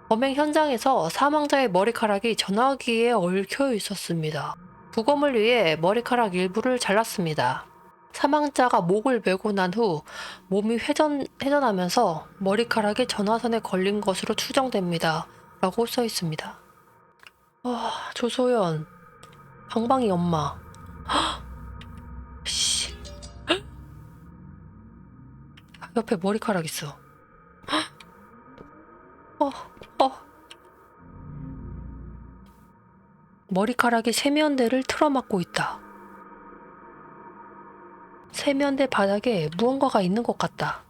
범행 현장에서 사망자의 머리카락이 전화기에 얽혀 있었습니다. 부검을 위해 머리카락 일부를 잘랐습니다. 사망자가 목을 메고 난 후 몸이 회전하면서 머리카락이 전화선에 걸린 것으로 추정됩니다. 라고 써 있습니다. 조소연, 방방이 엄마. 씨. 옆에 머리카락 있어. 어, 어. 머리카락이 세면대를 틀어막고 있다. 세면대 바닥에 무언가가 있는 것 같다.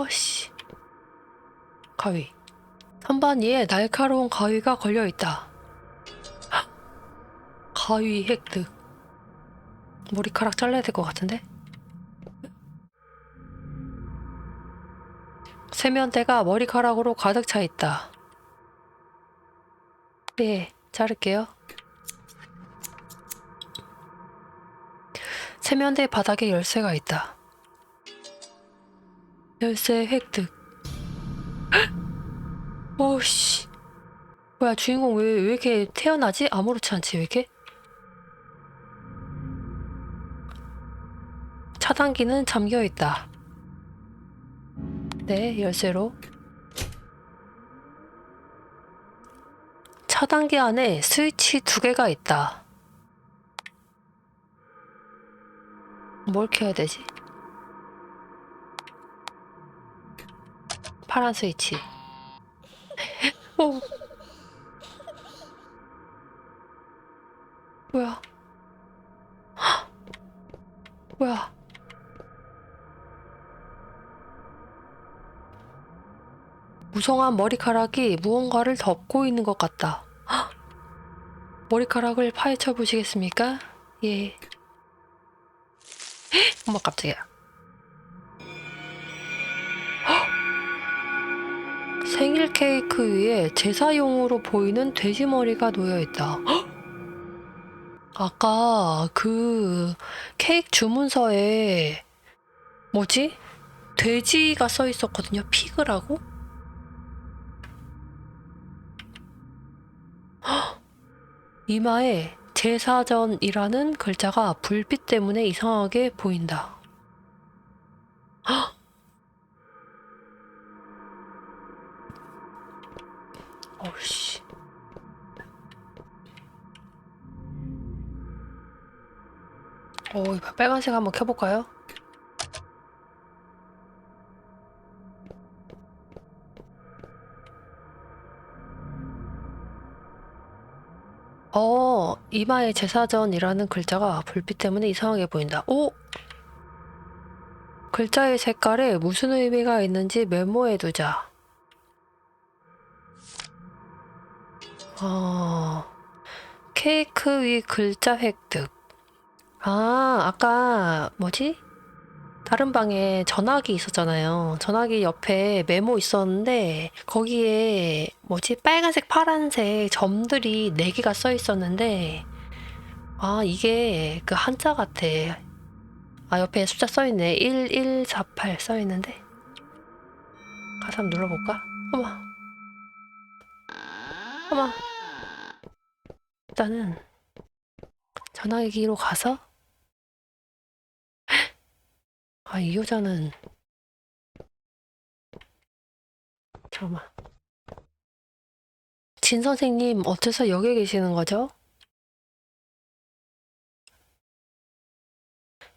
씨. 가위. 선반 위에 날카로운 가위가 걸려있다. 가위 획득. 머리카락 잘라야 될 것 같은데? 세면대가 머리카락으로 가득 차 있다. 네, 자를게요. 세면대 바닥에 열쇠가 있다. 열쇠 획득. 오씨. 뭐야, 주인공 왜 이렇게 태어나지? 아무렇지 않지, 왜 이렇게? 차단기는 잠겨 있다. 네, 열쇠로. 차단기 안에 스위치 2개가 있다. 뭘 켜야 되지? 파란 스위치. 오. 뭐야? 뭐야? 무성한 머리카락이 무언가를 덮고 있는 것 같다. 머리카락을 파헤쳐 보시겠습니까? 예. 엄마 깜짝이야. 생일 케이크 위에 제사용으로 보이는 돼지 머리가 놓여 있다. 아까 그 케이크 주문서에 뭐지? 돼지가 써 있었거든요. 피그라고? 이마에 제사전이라는 글자가 불빛 때문에 이상하게 보인다. 어우씨. 이 빨간색 한번 켜볼까요? 이마에 제사전이라는 글자가 불빛 때문에 이상하게 보인다. 오! 글자의 색깔에 무슨 의미가 있는지 메모해두자. 케이크 위 글자 획득. 아까 뭐지? 다른 방에 전화기 있었잖아요. 전화기 옆에 메모 있었는데 거기에 뭐지? 빨간색, 파란색 점들이 4개가 써 있었는데 이게 그 한자 같아. 옆에 숫자 써 있네. 1148 써 있는데. 가서 한번 눌러볼까? 어머. 일단은 전화기로 가서 이 여자는 잠깐만. 진 선생님 어째서 여기 계시는 거죠?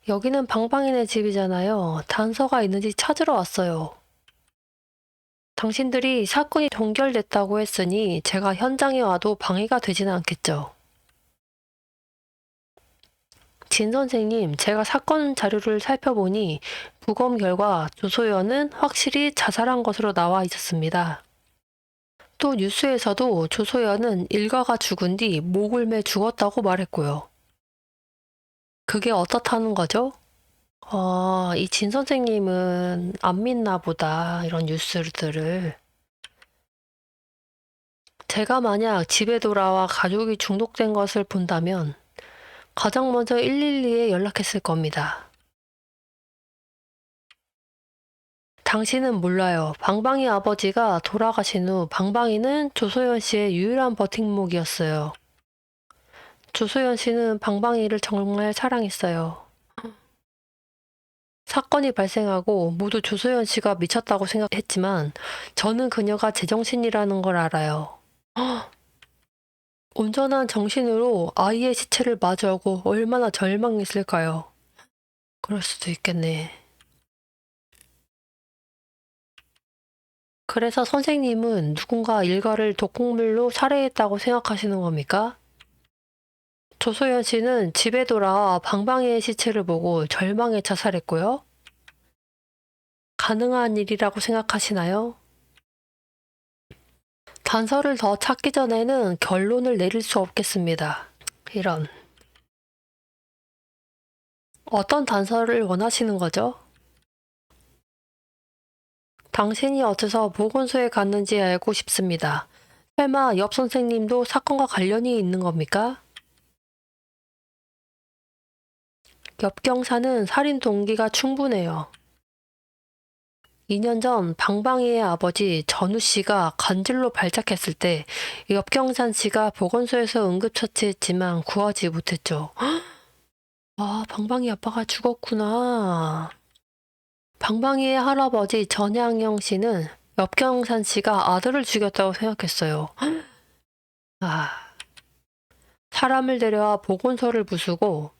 여기는 방방이네 집이잖아요. 단서가 있는지 찾으러 왔어요. 당신들이 사건이 동결됐다고 했으니 제가 현장에 와도 방해가 되지는 않겠죠. 진 선생님, 제가 사건 자료를 살펴보니 부검 결과 조소연은 확실히 자살한 것으로 나와 있었습니다. 또 뉴스에서도 조소연은 일가가 죽은 뒤 목을 매 죽었다고 말했고요. 그게 어떻다는 거죠? 이 진 선생님은 안 믿나 보다, 이런 뉴스들을. 제가 만약 집에 돌아와 가족이 중독된 것을 본다면 가장 먼저 112에 연락했을 겁니다. 당신은 몰라요. 방방이 아버지가 돌아가신 후 방방이는 조소연 씨의 유일한 버팀목이었어요. 조소연 씨는 방방이를 정말 사랑했어요. 사건이 발생하고 모두 조소연 씨가 미쳤다고 생각했지만 저는 그녀가 제정신이라는 걸 알아요. 온전한 정신으로 아이의 시체를 마주하고 얼마나 절망했을까요? 그럴 수도 있겠네. 그래서 선생님은 누군가 일가를 독극물로 살해했다고 생각하시는 겁니까? 조소연 씨는 집에 돌아와 방방이의 시체를 보고 절망에 자살했고요. 가능한 일이라고 생각하시나요? 단서를 더 찾기 전에는 결론을 내릴 수 없겠습니다. 이런. 어떤 단서를 원하시는 거죠? 당신이 어째서 보건소에 갔는지 알고 싶습니다. 설마 옆 선생님도 사건과 관련이 있는 겁니까? 옆 경사는 살인 동기가 충분해요. 2년 전 방방이의 아버지 전우 씨가 간질로 발작했을 때 옆경산 씨가 보건소에서 응급처치했지만 구하지 못했죠. 방방이 아빠가 죽었구나. 방방이의 할아버지 전양영 씨는 옆경산 씨가 아들을 죽였다고 생각했어요. 사람을 데려와 보건소를 부수고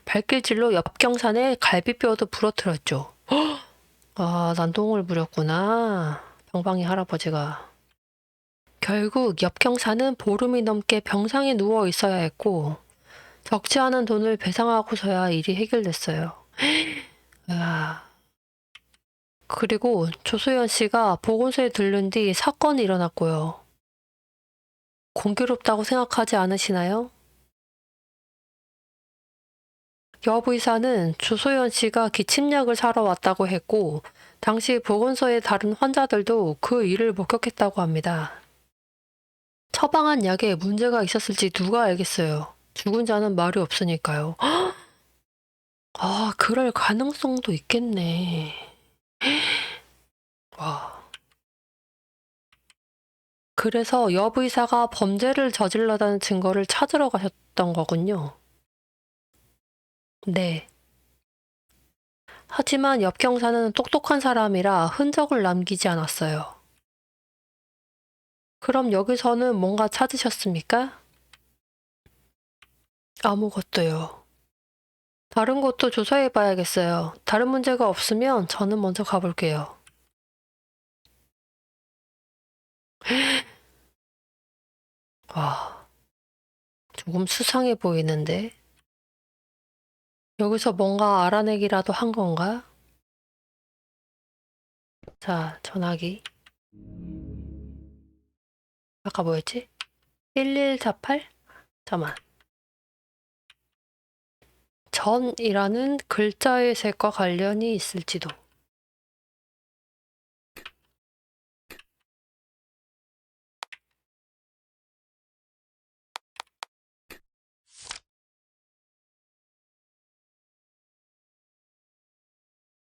발길질로 옆경산의 갈비뼈도 부러뜨렸죠. 난동을 부렸구나. 방방이 할아버지가. 결국 옆경사는 보름이 넘게 병상에 누워 있어야 했고 적지 않은 돈을 배상하고서야 일이 해결됐어요. 그리고 조소연 씨가 보건소에 들른 뒤 사건이 일어났고요. 공교롭다고 생각하지 않으시나요? 옆 의사는 조소연 씨가 기침약을 사러 왔다고 했고 당시 보건소의 다른 환자들도 그 일을 목격했다고 합니다. 처방한 약에 문제가 있었을지 누가 알겠어요. 죽은 자는 말이 없으니까요. 그럴 가능성도 있겠네. 와. 그래서 옆 의사가 범죄를 저질렀다는 증거를 찾으러 가셨던 거군요. 네. 하지만 옆 경사는 똑똑한 사람이라 흔적을 남기지 않았어요. 그럼 여기서는 뭔가 찾으셨습니까? 아무것도요. 다른 곳도 조사해 봐야겠어요. 다른 문제가 없으면 저는 먼저 가볼게요. 와, 조금 수상해 보이는데? 여기서 뭔가 알아내기라도 한 건가? 자, 전화기. 아까 뭐였지? 1148? 잠깐만. 전이라는 글자의 색과 관련이 있을지도.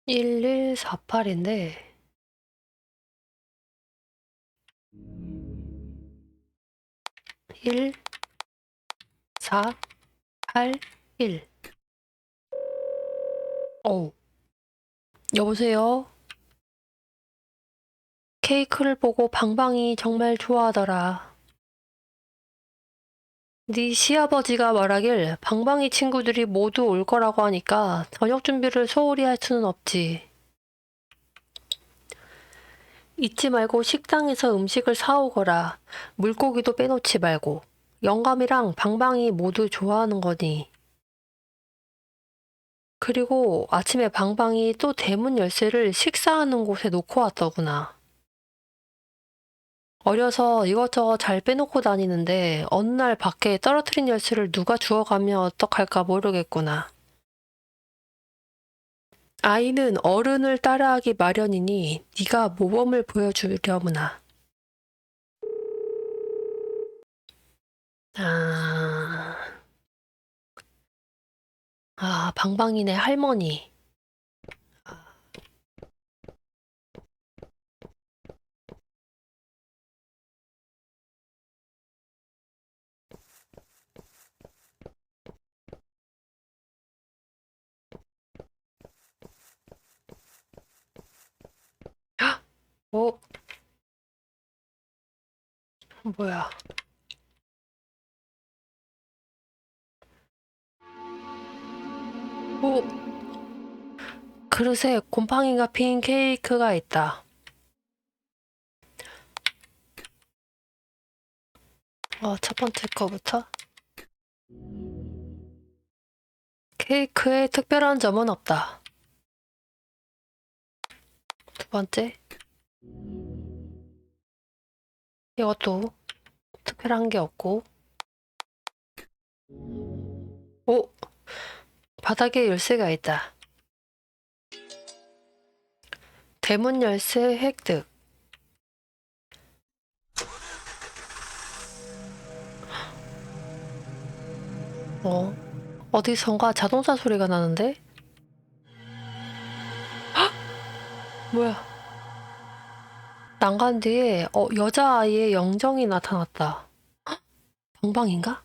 (1148) 인데 1 4 8 1. 어우, 여보세요? 케이크를 보고 방방이 정말 좋아하더라. 네 시아버지가 말하길 방방이 친구들이 모두 올 거라고 하니까 저녁 준비를 소홀히 할 수는 없지. 잊지 말고 식당에서 음식을 사오거라. 물고기도 빼놓지 말고. 영감이랑 방방이 모두 좋아하는 거니. 그리고 아침에 방방이 또 대문 열쇠를 식사하는 곳에 놓고 왔더구나. 어려서 이것저것 잘 빼놓고 다니는데 어느 날 밖에 떨어뜨린 열쇠를 누가 주워가면 어떡할까 모르겠구나. 아이는 어른을 따라하기 마련이니 네가 모범을 보여주려무나. 아, 방방이네 할머니. 어? 뭐야? 오, 그릇에 곰팡이가 핀 케이크가 있다. 첫 번째 거부터. 케이크에 특별한 점은 없다. 두 번째. 이것도 특별한 게 없고. 오, 바닥에 열쇠가 있다. 대문 열쇠 획득. 어디선가 자동차 소리가 나는데? 뭐야? 난간 뒤에 여자아이의 영정이 나타났다. 방방인가?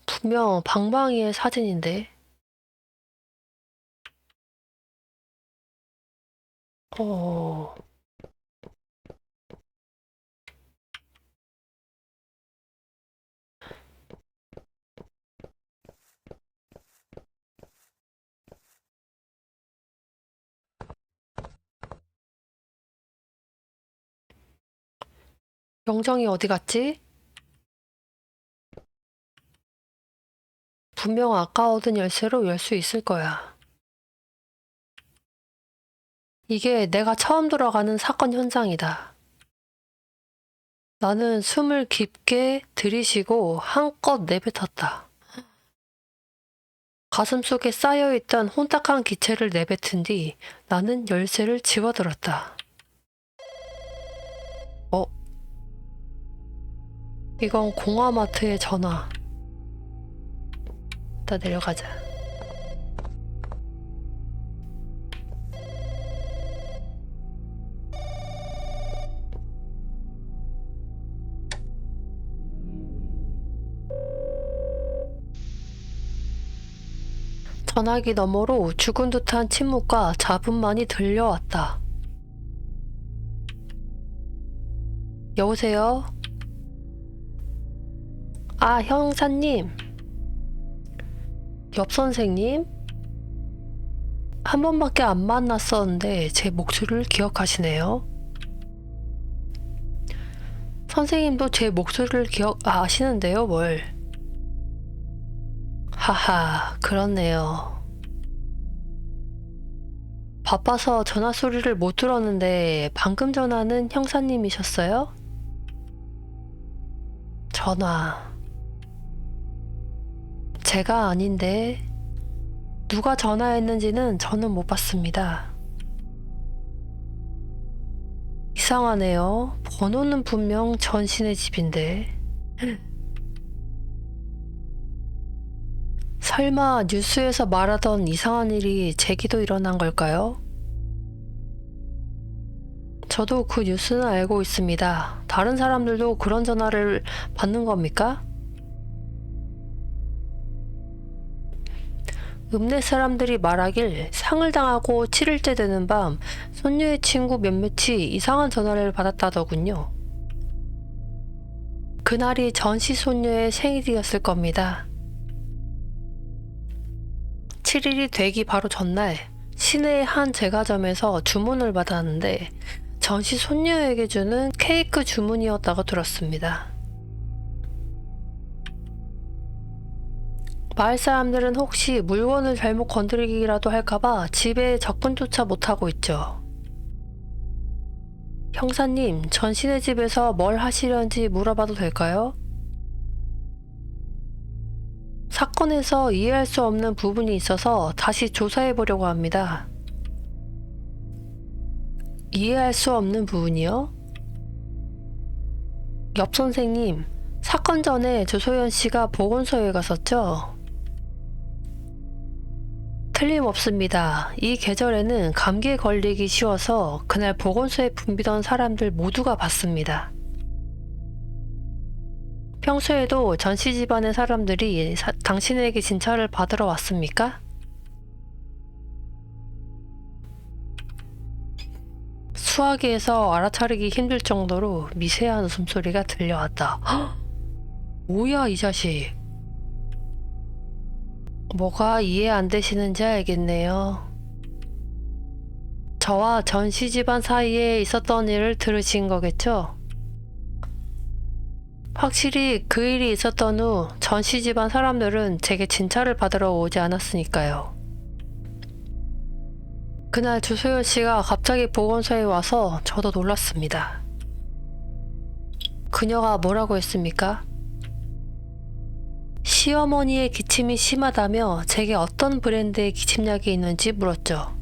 분명 방방이의 사진인데. 어, 영정이 어디 갔지? 분명 아까 얻은 열쇠로 열 수 있을 거야. 이게 내가 처음 들어가는 사건 현장이다. 나는 숨을 깊게 들이쉬고 한껏 내뱉었다. 가슴속에 쌓여있던 혼탁한 기체를 내뱉은 뒤 나는 열쇠를 집어들었다. 이건 공화마트의 전화. 일단 내려가자. 전화기 너머로 죽은 듯한 침묵과 잡음만이 들려왔다. 여보세요? 형사님. 옆 선생님? 한 번밖에 안 만났었는데 제 목소리를 기억하시네요. 선생님도 제 목소리를 아시는데요, 뭘. 하하, 그렇네요. 바빠서 전화 소리를 못 들었는데 방금 전화는 형사님이셨어요? 전화. 제가 아닌데 누가 전화했는지는 저는 못 봤습니다. 이상하네요. 번호는 분명 전신의 집인데. 설마 뉴스에서 말하던 이상한 일이 제기도 일어난 걸까요? 저도 그 뉴스는 알고 있습니다. 다른 사람들도 그런 전화를 받는 겁니까? 읍내 사람들이 말하길 상을 당하고 7일째 되는 밤 손녀의 친구 몇몇이 이상한 전화를 받았다더군요. 그날이 전시 손녀의 생일이었을 겁니다. 7일이 되기 바로 전날 시내의 한 제과점에서 주문을 받았는데 전시 손녀에게 주는 케이크 주문이었다고 들었습니다. 마을 사람들은 혹시 물건을 잘못 건드리기라도 할까봐 집에 접근조차 못하고 있죠. 형사님, 전신의 집에서 뭘 하시려는지 물어봐도 될까요? 사건에서 이해할 수 없는 부분이 있어서 다시 조사해 보려고 합니다. 이해할 수 없는 부분이요? 옆 선생님, 사건 전에 조소연 씨가 보건소에 갔었죠? 틀림없습니다. 이 계절에는 감기에 걸리기 쉬워서 그날 보건소에 붐비던 사람들 모두가 봤습니다. 평소에도 전씨 집안의 사람들이 당신에게 진찰을 받으러 왔습니까? 수화기에서 알아차리기 힘들 정도로 미세한 웃음소리가 들려왔다. 헉! 뭐야 이 자식. 뭐가 이해 안 되시는지 알겠네요. 저와 전씨 집안 사이에 있었던 일을 들으신 거겠죠? 확실히 그 일이 있었던 후 전씨 집안 사람들은 제게 진찰을 받으러 오지 않았으니까요. 그날 주소연 씨가 갑자기 보건소에 와서 저도 놀랐습니다. 그녀가 뭐라고 했습니까? 시어머니의 기침이 심하다며 제게 어떤 브랜드의 기침약이 있는지 물었죠.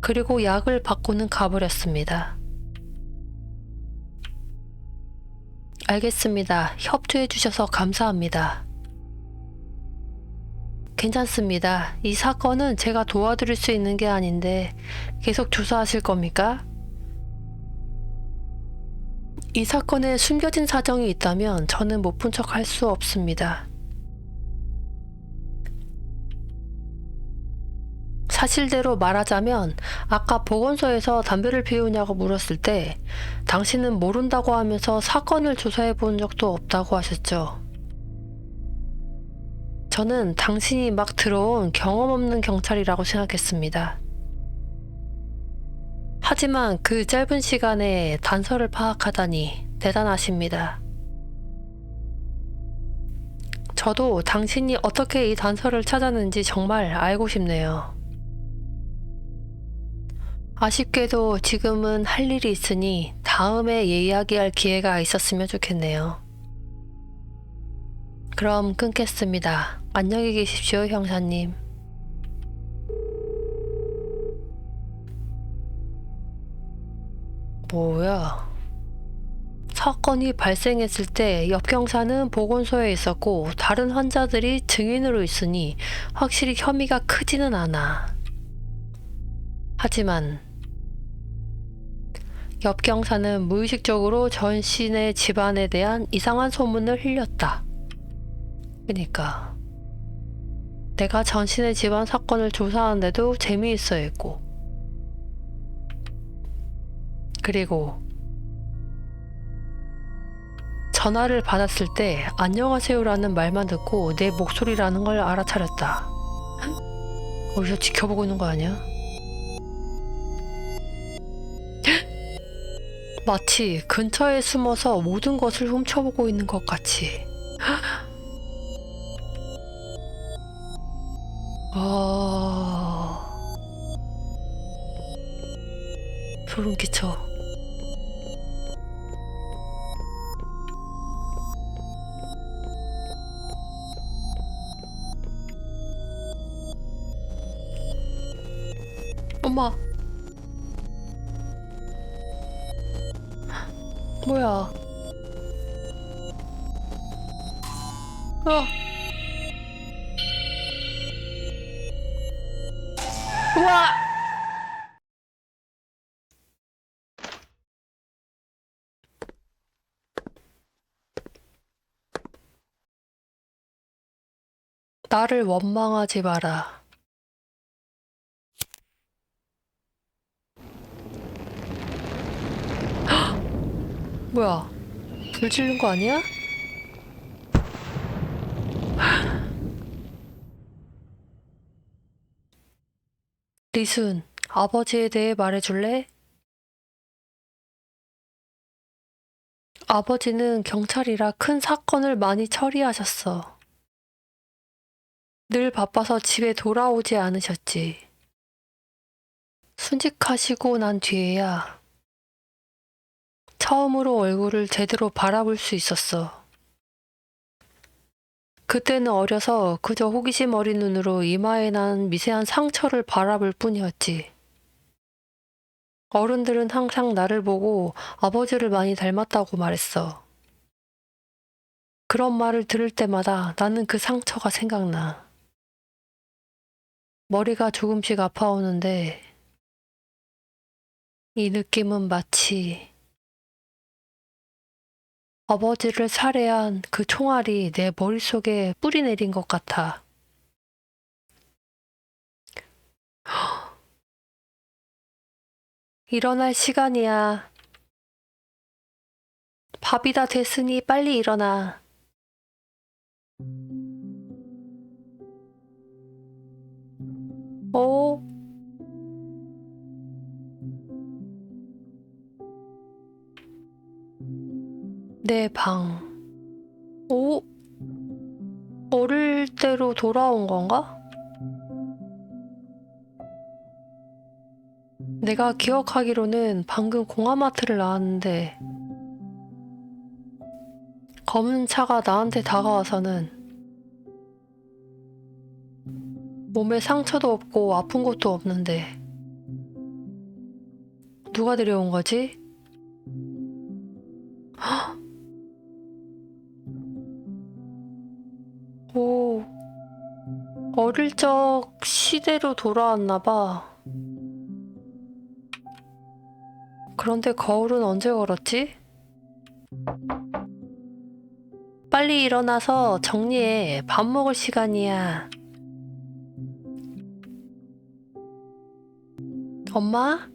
그리고 약을 받고는 가버렸습니다. 알겠습니다. 협조해 주셔서 감사합니다. 괜찮습니다. 이 사건은 제가 도와드릴 수 있는 게 아닌데 계속 조사하실 겁니까? 이 사건에 숨겨진 사정이 있다면 저는 못 본 척 할 수 없습니다. 사실대로 말하자면 아까 보건소에서 담배를 피우냐고 물었을 때 당신은 모른다고 하면서 사건을 조사해 본 적도 없다고 하셨죠. 저는 당신이 막 들어온 경험 없는 경찰이라고 생각했습니다. 하지만 그 짧은 시간에 단서를 파악하다니 대단하십니다. 저도 당신이 어떻게 이 단서를 찾았는지 정말 알고 싶네요. 아쉽게도 지금은 할 일이 있으니 다음에 이야기할 기회가 있었으면 좋겠네요. 그럼 끊겠습니다. 안녕히 계십시오, 형사님. 뭐야? 사건이 발생했을 때 옆 경사는 보건소에 있었고 다른 환자들이 증인으로 있으니 확실히 혐의가 크지는 않아. 하지만 옆 경사는 무의식적으로 전신의 집안에 대한 이상한 소문을 흘렸다. 그러니까 내가 전신의 집안 사건을 조사하는데도 재미있어 했고, 전화를 받았을 때 안녕하세요라는 말만 듣고 내 목소리라는 걸 알아차렸다. 어디서 지켜보고 있는 거 아니야? 마치 근처에 숨어서 모든 것을 훔쳐보고 있는 것 같이. 소름 끼쳐. 엄마. 뭐야? 우와! 나를 원망하지 마라. 뭐야? 불 지른 거 아니야? 리순, 아버지에 대해 말해줄래? 아버지는 경찰이라 큰 사건을 많이 처리하셨어. 늘 바빠서 집에 돌아오지 않으셨지. 순직하시고 난 뒤에야 처음으로 얼굴을 제대로 바라볼 수 있었어. 그때는 어려서 그저 호기심 어린 눈으로 이마에 난 미세한 상처를 바라볼 뿐이었지. 어른들은 항상 나를 보고 아버지를 많이 닮았다고 말했어. 그런 말을 들을 때마다 나는 그 상처가 생각나. 머리가 조금씩 아파오는데 이 느낌은 마치 아버지를 살해한 그 총알이 내 머릿속에 뿌리 내린 것 같아. 일어날 시간이야. 밥이 다 됐으니 빨리 일어나. 어? 내 방. 오? 어릴 때로 돌아온 건가? 내가 기억하기로는 방금 공화마트를 나왔는데 검은 차가 나한테 다가와서는 몸에 상처도 없고 아픈 곳도 없는데 누가 데려온 거지? 오, 어릴 적 시대로 돌아왔나 봐. 그런데 거울은 언제 걸었지? 빨리 일어나서 정리해. 밥 먹을 시간이야. 엄마?